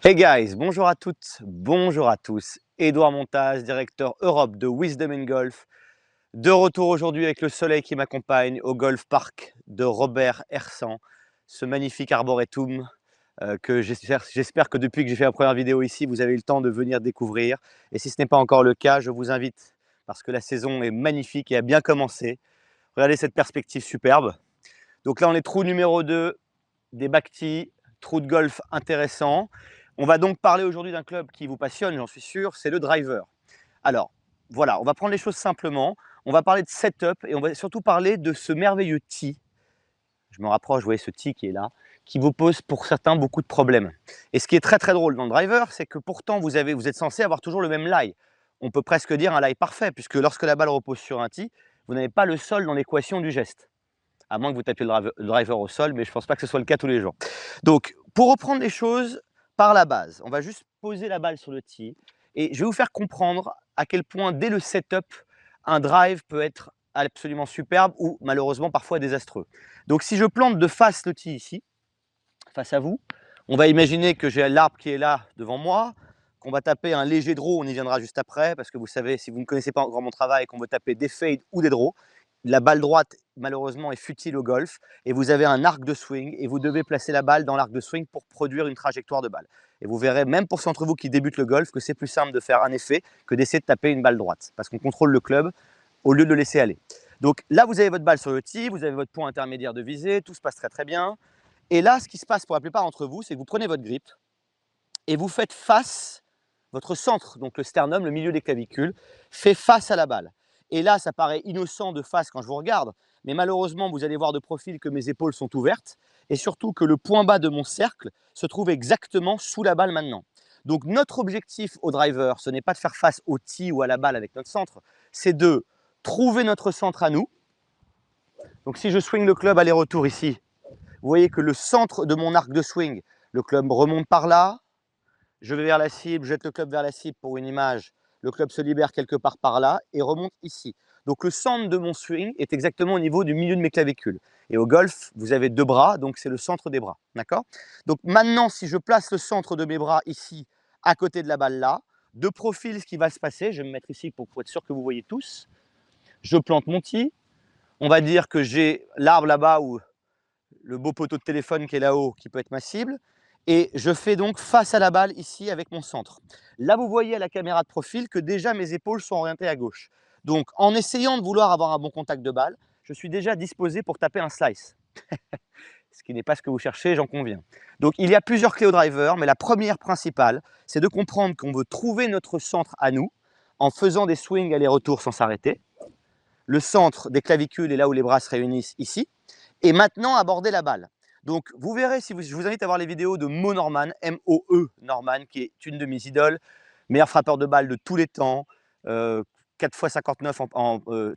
Hey guys, bonjour à toutes, bonjour à tous. Édouard Montas, directeur Europe de Wisdom in Golf. De retour aujourd'hui avec le soleil qui m'accompagne au Golf Park de Robert Hersant, ce magnifique arboretum que j'espère que depuis que j'ai fait la première vidéo ici, vous avez eu le temps de venir découvrir. Et si ce n'est pas encore le cas, je vous invite, parce que la saison est magnifique et a bien commencé. Regardez cette perspective superbe. Donc là, on est trou numéro 2 des Bacti, trou de golf intéressant. On va donc parler aujourd'hui d'un club qui vous passionne, j'en suis sûr, c'est le driver. Alors, voilà, on va prendre les choses simplement. On va parler de setup et on va surtout parler de ce merveilleux tee. Je me rapproche, vous voyez ce tee qui est là, qui vous pose pour certains beaucoup de problèmes. Et ce qui est très très drôle dans le driver, c'est que pourtant vous êtes censé avoir toujours le même lie. On peut presque dire un lie parfait, puisque lorsque la balle repose sur un tee, vous n'avez pas le sol dans l'équation du geste. À moins que vous tapiez le driver au sol, mais je ne pense pas que ce soit le cas tous les jours. Donc, pour reprendre les choses par la base, on va juste poser la balle sur le tee et je vais vous faire comprendre à quel point, dès le setup, un drive peut être absolument superbe ou malheureusement parfois désastreux. Donc, si je plante de face le tee ici, face à vous, on va imaginer que j'ai l'arbre qui est là devant moi, qu'on va taper un léger draw, on y viendra juste après, parce que vous savez, si vous ne connaissez pas encore mon travail, qu'on veut taper des fades ou des draws, la balle droite, malheureusement, est futile au golf, et vous avez un arc de swing, et vous devez placer la balle dans l'arc de swing pour produire une trajectoire de balle. Et vous verrez, même pour ceux d'entre vous qui débutent le golf, que c'est plus simple de faire un effet que d'essayer de taper une balle droite, parce qu'on contrôle le club au lieu de le laisser aller. Donc là, vous avez votre balle sur le tee, vous avez votre point intermédiaire de visée, tout se passe très très bien. Et là, ce qui se passe pour la plupart d'entre vous, c'est que vous prenez votre grip et vous faites face, votre centre, donc le sternum, le milieu des clavicules, fait face à la balle. Et là, ça paraît innocent de face quand je vous regarde, mais malheureusement, vous allez voir de profil que mes épaules sont ouvertes et surtout que le point bas de mon cercle se trouve exactement sous la balle maintenant. Donc notre objectif au driver, ce n'est pas de faire face au tee ou à la balle avec notre centre, c'est de trouver notre centre à nous. Donc si je swing le club aller-retour ici, vous voyez que le centre de mon arc de swing, le club remonte par là, je vais vers la cible, jette le club vers la cible pour une image, le club se libère quelque part par là et remonte ici. Donc le centre de mon swing est exactement au niveau du milieu de mes clavicules. Et au golf, vous avez deux bras, donc c'est le centre des bras. D'accord? Donc maintenant, si je place le centre de mes bras ici, à côté de la balle là, de profil, ce qui va se passer, je vais me mettre ici pour être sûr que vous voyez tous, je plante mon tee, on va dire que j'ai l'arbre là-bas ou le beau poteau de téléphone qui est là-haut, qui peut être ma cible. Et je fais donc face à la balle ici avec mon centre. Là, vous voyez à la caméra de profil que déjà mes épaules sont orientées à gauche. Donc, en essayant de vouloir avoir un bon contact de balle, je suis déjà disposé pour taper un slice. Ce qui n'est pas ce que vous cherchez, j'en conviens. Donc, il y a plusieurs clés au driver, mais la première principale, c'est de comprendre qu'on veut trouver notre centre à nous en faisant des swings aller-retour sans s'arrêter. Le centre des clavicules est là où les bras se réunissent ici. Et maintenant, aborder la balle. Donc, vous verrez, je vous invite à voir les vidéos de Mo Norman, M-O-E Norman, qui est une de mes idoles, meilleur frappeur de balle de tous les temps, 4 x 59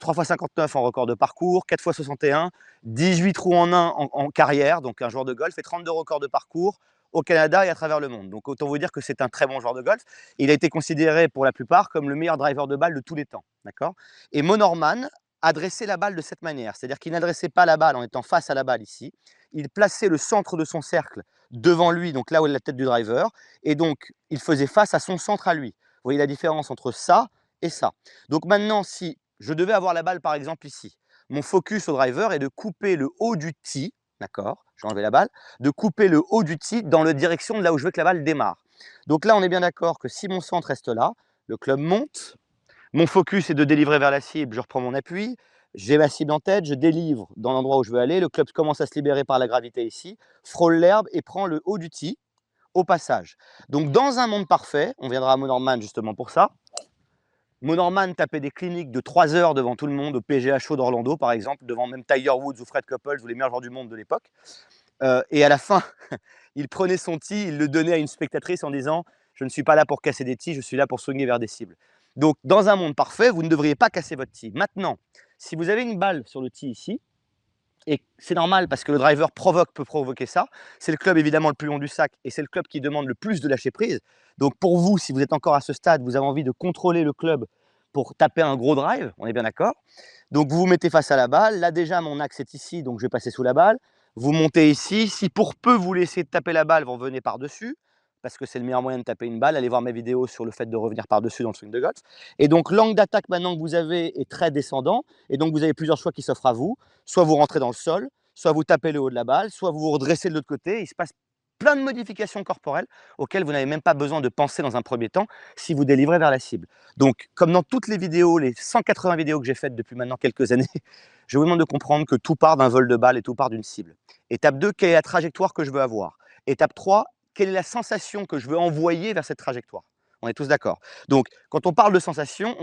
3 x 59 en record de parcours, 4 x 61, 18 trous en 1 en carrière, donc un joueur de golf, et 32 records de parcours au Canada et à travers le monde. Donc, autant vous dire que c'est un très bon joueur de golf. Il a été considéré pour la plupart comme le meilleur driver de balle de tous les temps. D'accord? Et Mo Norman adresser la balle de cette manière. C'est-à-dire qu'il n'adressait pas la balle en étant face à la balle ici. Il plaçait le centre de son cercle devant lui, donc là où est la tête du driver, et donc il faisait face à son centre à lui. Vous voyez la différence entre ça et ça. Donc maintenant, si je devais avoir la balle par exemple ici, mon focus au driver est de couper le haut du tee, d'accord, j'ai enlevé la balle, de couper le haut du tee dans la direction de là où je veux que la balle démarre. Donc là, on est bien d'accord que si mon centre reste là, le club monte, mon focus est de délivrer vers la cible, je reprends mon appui, j'ai ma cible en tête, je délivre dans l'endroit où je veux aller, le club commence à se libérer par la gravité ici, frôle l'herbe et prend le haut du tee au passage. Donc dans un monde parfait, on viendra à Mo Norman justement pour ça, Mo Norman tapait des cliniques de 3 heures devant tout le monde au PGA Show d'Orlando par exemple, devant même Tiger Woods ou Fred Couples ou les meilleurs joueurs du monde de l'époque. Et à la fin, il prenait son tee, il le donnait à une spectatrice en disant « Je ne suis pas là pour casser des tees, je suis là pour swinguer vers des cibles ». Donc, dans un monde parfait, vous ne devriez pas casser votre tee. Maintenant, si vous avez une balle sur le tee ici, et c'est normal parce que le driver peut provoquer ça, c'est le club évidemment le plus long du sac et c'est le club qui demande le plus de lâcher prise. Donc pour vous, si vous êtes encore à ce stade, vous avez envie de contrôler le club pour taper un gros drive, on est bien d'accord. Donc vous vous mettez face à la balle, là déjà mon axe est ici, donc je vais passer sous la balle. Vous montez ici, si pour peu vous laissez taper la balle, vous revenez par-dessus. parce que c'est le meilleur moyen de taper une balle. Allez voir mes vidéos sur le fait de revenir par-dessus dans le swing de golf. Et donc, l'angle d'attaque maintenant que vous avez est très descendant. Et donc, vous avez plusieurs choix qui s'offrent à vous. Soit vous rentrez dans le sol, soit vous tapez le haut de la balle, soit vous vous redressez de l'autre côté. Il se passe plein de modifications corporelles auxquelles vous n'avez même pas besoin de penser dans un premier temps si vous délivrez vers la cible. Donc, comme dans toutes les vidéos, les 180 vidéos que j'ai faites depuis maintenant quelques années, je vous demande de comprendre que tout part d'un vol de balle et tout part d'une cible. Étape 2, quelle est la trajectoire que je veux avoir? Étape 3, quelle est la sensation que je veux envoyer vers cette trajectoire? On est tous d'accord. Donc, quand on parle de sensation,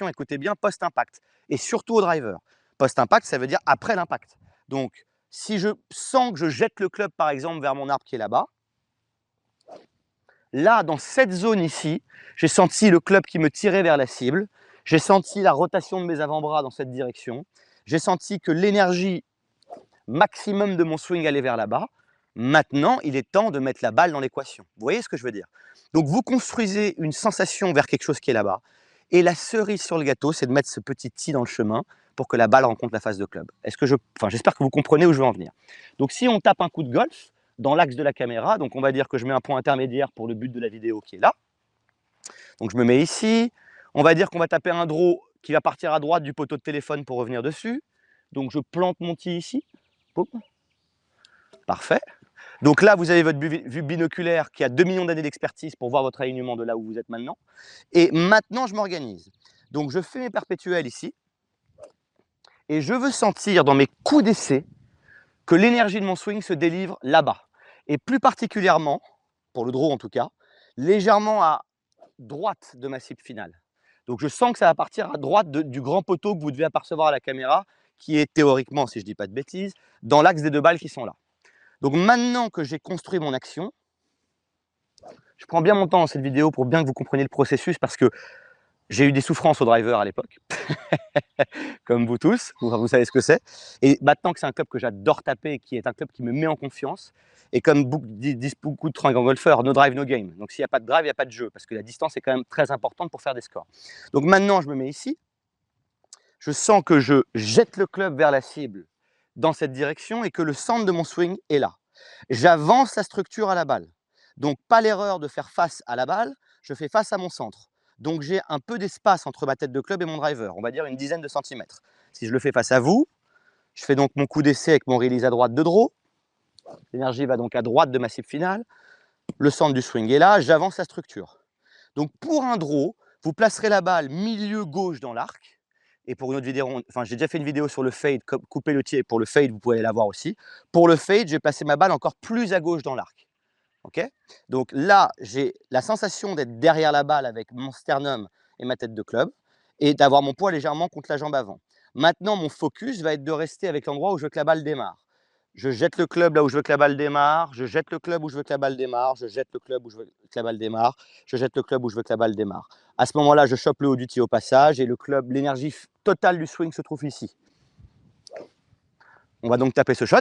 écoutez bien, post-impact et surtout au driver. Post-impact, ça veut dire après l'impact. Donc, si je sens que je jette le club, par exemple, vers mon arbre qui est là-bas, là, dans cette zone ici, j'ai senti le club qui me tirait vers la cible, j'ai senti la rotation de mes avant-bras dans cette direction, j'ai senti que l'énergie maximum de mon swing allait vers là-bas. Maintenant, il est temps de mettre la balle dans l'équation. Vous voyez ce que je veux dire? Donc, vous construisez une sensation vers quelque chose qui est là-bas. Et la cerise sur le gâteau, c'est de mettre ce petit tee dans le chemin pour que la balle rencontre la face de club. J'espère que vous comprenez où je veux en venir. Donc, si on tape un coup de golf dans l'axe de la caméra, donc on va dire que je mets un point intermédiaire pour le but de la vidéo qui est là. Donc, je me mets ici. On va dire qu'on va taper un draw qui va partir à droite du poteau de téléphone pour revenir dessus. Donc, je plante mon tee ici. Boum. Parfait. Donc là, vous avez votre vue binoculaire qui a 2 millions d'années d'expertise pour voir votre alignement de là où vous êtes maintenant. Et maintenant, je m'organise. Donc, je fais mes perpétuels ici. Et je veux sentir dans mes coups d'essai que l'énergie de mon swing se délivre là-bas. Et plus particulièrement, pour le draw en tout cas, légèrement à droite de ma cible finale. Donc, je sens que ça va partir à droite du grand poteau que vous devez apercevoir à la caméra, qui est théoriquement, si je ne dis pas de bêtises, dans l'axe des 2 balles qui sont là. Donc maintenant que j'ai construit mon action, je prends bien mon temps dans cette vidéo pour bien que vous compreniez le processus parce que j'ai eu des souffrances au driver à l'époque, comme vous tous, vous savez ce que c'est. Et maintenant que c'est un club que j'adore taper, qui est un club qui me met en confiance, et comme disent beaucoup de grands golfeurs, no drive, no game. Donc s'il n'y a pas de drive, il n'y a pas de jeu, parce que la distance est quand même très importante pour faire des scores. Donc maintenant, je me mets ici, je sens que je jette le club vers la cible dans cette direction et que le centre de mon swing est là. J'avance la structure à la balle. Donc, pas l'erreur de faire face à la balle, je fais face à mon centre. Donc, j'ai un peu d'espace entre ma tête de club et mon driver, on va dire une dizaine de centimètres. Si je le fais face à vous, je fais donc mon coup d'essai avec mon release à droite de draw. L'énergie va donc à droite de ma cible finale. Le centre du swing est là, j'avance la structure. Donc, pour un draw, vous placerez la balle milieu gauche dans l'arc. Et pour une autre vidéo, j'ai déjà fait une vidéo sur le fade, couper le tee. Pour le fade, vous pouvez aller la voir aussi. Pour le fade, je vais placer ma balle encore plus à gauche dans l'arc. Okay, donc là, j'ai la sensation d'être derrière la balle avec mon sternum et ma tête de club et d'avoir mon poids légèrement contre la jambe avant. Maintenant, mon focus va être de rester avec l'endroit où je veux que la balle démarre. Je jette le club là où je veux que la balle démarre, je jette le club où je veux que la balle démarre, je jette le club où je veux que la balle démarre, je jette le club où je veux que la balle démarre. À ce moment-là, je chope le haut du tee au passage et le club, l'énergie totale du swing se trouve ici. On va donc taper ce shot.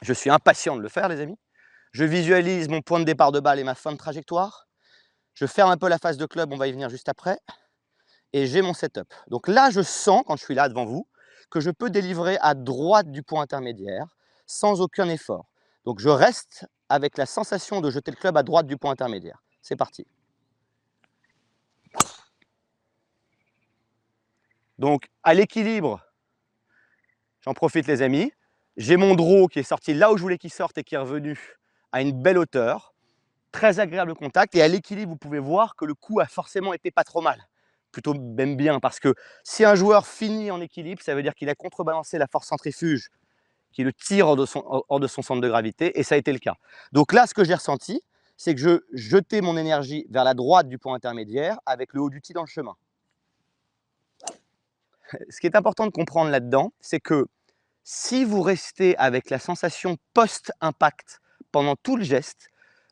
Je suis impatient de le faire, les amis. Je visualise mon point de départ de balle et ma fin de trajectoire. Je ferme un peu la face de club, on va y venir juste après. Et j'ai mon setup. Donc là, je sens, quand je suis là devant vous, que je peux délivrer à droite du point intermédiaire sans aucun effort. Donc je reste avec la sensation de jeter le club à droite du point intermédiaire. C'est parti. Donc à l'équilibre, j'en profite les amis, j'ai mon draw qui est sorti là où je voulais qu'il sorte et qui est revenu à une belle hauteur. Très agréable contact. Et à l'équilibre, vous pouvez voir que le coup a forcément été pas trop mal. Plutôt même bien, parce que si un joueur finit en équilibre, ça veut dire qu'il a contrebalancé la force centrifuge qui le tire hors de son centre de gravité, et ça a été le cas. Donc là, ce que j'ai ressenti, c'est que je jetais mon énergie vers la droite du point intermédiaire avec le haut du tee dans le chemin. Ce qui est important de comprendre là-dedans, c'est que si vous restez avec la sensation post-impact pendant tout le geste,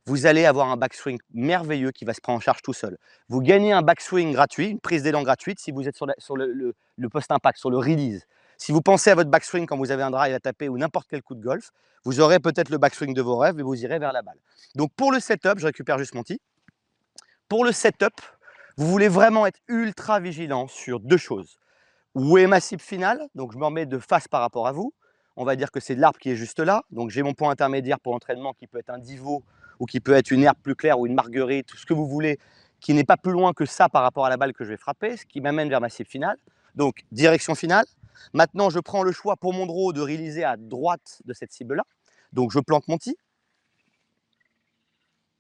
vous allez avoir un backswing merveilleux qui va se prendre en charge tout seul. Vous gagnez un backswing gratuit, une prise d'élan gratuite si vous êtes sur le post-impact, sur le release. Si vous pensez à votre backswing quand vous avez un drive à taper ou n'importe quel coup de golf, vous aurez peut-être le backswing de vos rêves et vous irez vers la balle. Donc pour le setup, je récupère juste mon tee. Pour le setup, vous voulez vraiment être ultra vigilant sur deux choses. Où est ma cible finale? Donc je me remets de face par rapport à vous. On va dire que c'est l'arbre qui est juste là. Donc j'ai mon point intermédiaire pour l'entraînement qui peut être un divot ou qui peut être une herbe plus claire ou une marguerite, tout ce que vous voulez, qui n'est pas plus loin que ça par rapport à la balle que je vais frapper, ce qui m'amène vers ma cible finale. Donc, direction finale. Maintenant, je prends le choix pour mon draw de réaliser à droite de cette cible-là. Donc, je plante mon tee.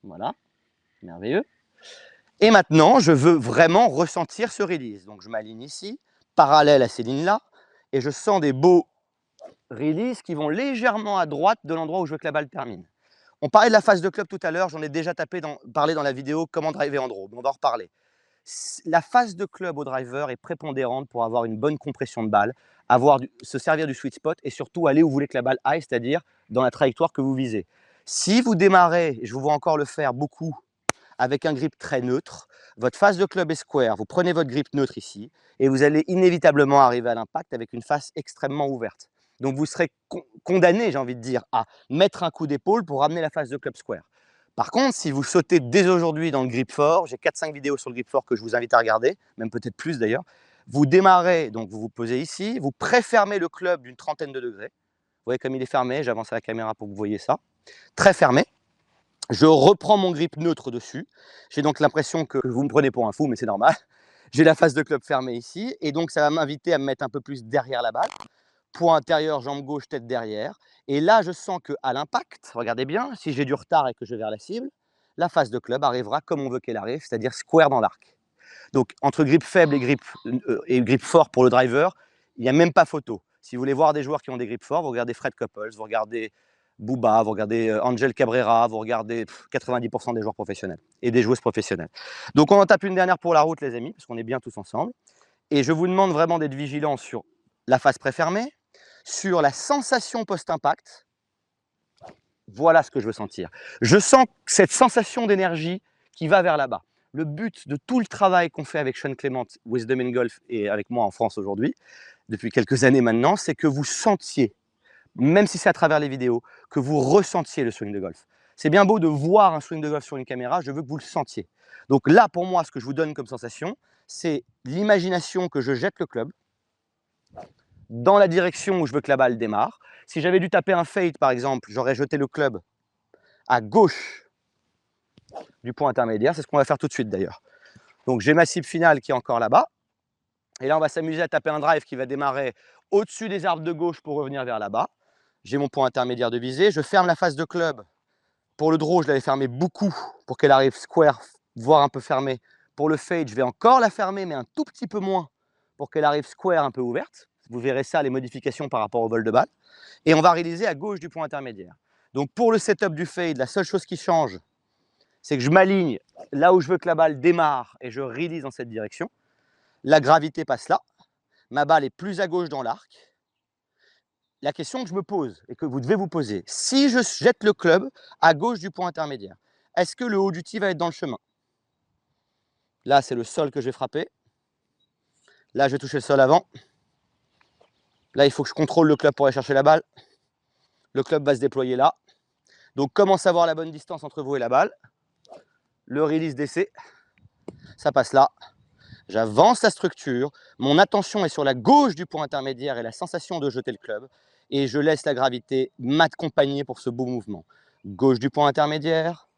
Voilà, merveilleux. Et maintenant, je veux vraiment ressentir ce release. Donc, je m'aligne ici, parallèle à ces lignes-là, et je sens des beaux releases qui vont légèrement à droite de l'endroit où je veux que la balle termine. On parlait de la phase de club tout à l'heure, j'en ai déjà parlé dans la vidéo comment driver en draw, mais on va en reparler. La phase de club au driver est prépondérante pour avoir une bonne compression de balle, se servir du sweet spot et surtout aller où vous voulez que la balle aille, c'est-à-dire dans la trajectoire que vous visez. Si vous démarrez, et je vous vois encore le faire beaucoup, avec un grip très neutre, votre phase de club est square, vous prenez votre grip neutre ici, et vous allez inévitablement arriver à l'impact avec une face extrêmement ouverte. Donc vous serez condamné, j'ai envie de dire, à mettre un coup d'épaule pour ramener la phase de club square. Par contre, si vous sautez dès aujourd'hui dans le grip fort, j'ai 4-5 vidéos sur le grip fort que je vous invite à regarder, même peut-être plus d'ailleurs, vous démarrez, donc vous vous posez ici, vous préfermez le club d'une trentaine de degrés. Vous voyez comme il est fermé, j'avance à la caméra pour que vous voyez ça. Très fermé. Je reprends mon grip neutre dessus. J'ai donc l'impression que vous me prenez pour un fou, mais c'est normal. J'ai la face de club fermée ici, et donc ça va m'inviter à me mettre un peu plus derrière la balle. Point intérieur, jambe gauche, tête derrière. Et là, je sens qu'à l'impact, regardez bien, si j'ai du retard et que je vais vers la cible, la face de club arrivera comme on veut qu'elle arrive, c'est-à-dire square dans l'arc. Donc, entre grip faible et grip fort pour le driver, il n'y a même pas photo. Si vous voulez voir des joueurs qui ont des grips forts, vous regardez Fred Couples, vous regardez Booba, vous regardez Angel Cabrera, vous regardez 90% des joueurs professionnels et des joueuses professionnelles. Donc, on en tape une dernière pour la route, les amis, parce qu'on est bien tous ensemble. Et je vous demande vraiment d'être vigilant sur la face préfermée, sur la sensation post-impact. Voilà ce que je veux sentir. Je sens cette sensation d'énergie qui va vers là-bas. Le but de tout le travail qu'on fait avec Sean Clement, Wisdom in Golf et avec moi en France aujourd'hui, depuis quelques années maintenant, c'est que vous sentiez, même si c'est à travers les vidéos, que vous ressentiez le swing de golf. C'est bien beau de voir un swing de golf sur une caméra, je veux que vous le sentiez. Donc là, pour moi, ce que je vous donne comme sensation, c'est l'imagination que je jette le club dans la direction où je veux que la balle démarre. Si j'avais dû taper un fade, par exemple, j'aurais jeté le club à gauche du point intermédiaire. C'est ce qu'on va faire tout de suite d'ailleurs. Donc j'ai ma cible finale qui est encore là-bas. Et là, on va s'amuser à taper un drive qui va démarrer au-dessus des arbres de gauche pour revenir vers là-bas. J'ai mon point intermédiaire de visée. Je ferme la face de club. Pour le draw, je l'avais fermé beaucoup pour qu'elle arrive square, voire un peu fermée. Pour le fade, je vais encore la fermer, mais un tout petit peu moins pour qu'elle arrive square, un peu ouverte. Vous verrez ça, les modifications par rapport au vol de balle. Et on va réaliser à gauche du point intermédiaire. Donc pour le setup du fade, la seule chose qui change, c'est que je m'aligne là où je veux que la balle démarre et je réalise dans cette direction. La gravité passe là. Ma balle est plus à gauche dans l'arc. La question que je me pose et que vous devez vous poser, si je jette le club à gauche du point intermédiaire, est-ce que le haut du tee va être dans le chemin? Là, c'est le sol que je vais frapper. Là, je vais toucher le sol avant. Là, il faut que je contrôle le club pour aller chercher la balle. Le club va se déployer là. Donc, comment savoir la bonne distance entre vous et la balle? Le release d'essai, ça passe là. J'avance la structure. Mon attention est sur la gauche du point intermédiaire et la sensation de jeter le club. Et je laisse la gravité m'accompagner pour ce beau mouvement. Gauche du point intermédiaire.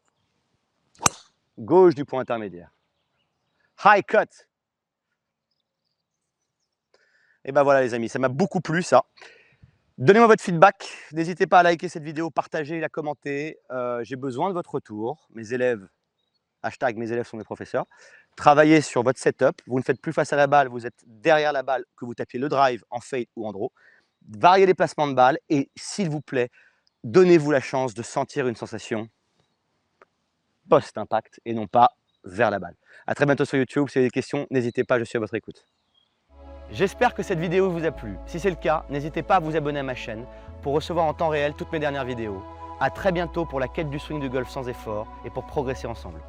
Gauche du point intermédiaire. High cut. Et ben voilà les amis, ça m'a beaucoup plu ça. Donnez-moi votre feedback, n'hésitez pas à liker cette vidéo, partager, la commenter. J'ai besoin de votre retour. Mes élèves, hashtag mes élèves sont mes professeurs. Travaillez sur votre setup, vous ne faites plus face à la balle, vous êtes derrière la balle, que vous tapiez le drive en fade ou en draw. Variez les placements de balles et s'il vous plaît, donnez-vous la chance de sentir une sensation post-impact et non pas vers la balle. A très bientôt sur YouTube, si vous avez des questions, n'hésitez pas, je suis à votre écoute. J'espère que cette vidéo vous a plu. Si c'est le cas, n'hésitez pas à vous abonner à ma chaîne pour recevoir en temps réel toutes mes dernières vidéos. A très bientôt pour la quête du swing du golf sans effort et pour progresser ensemble.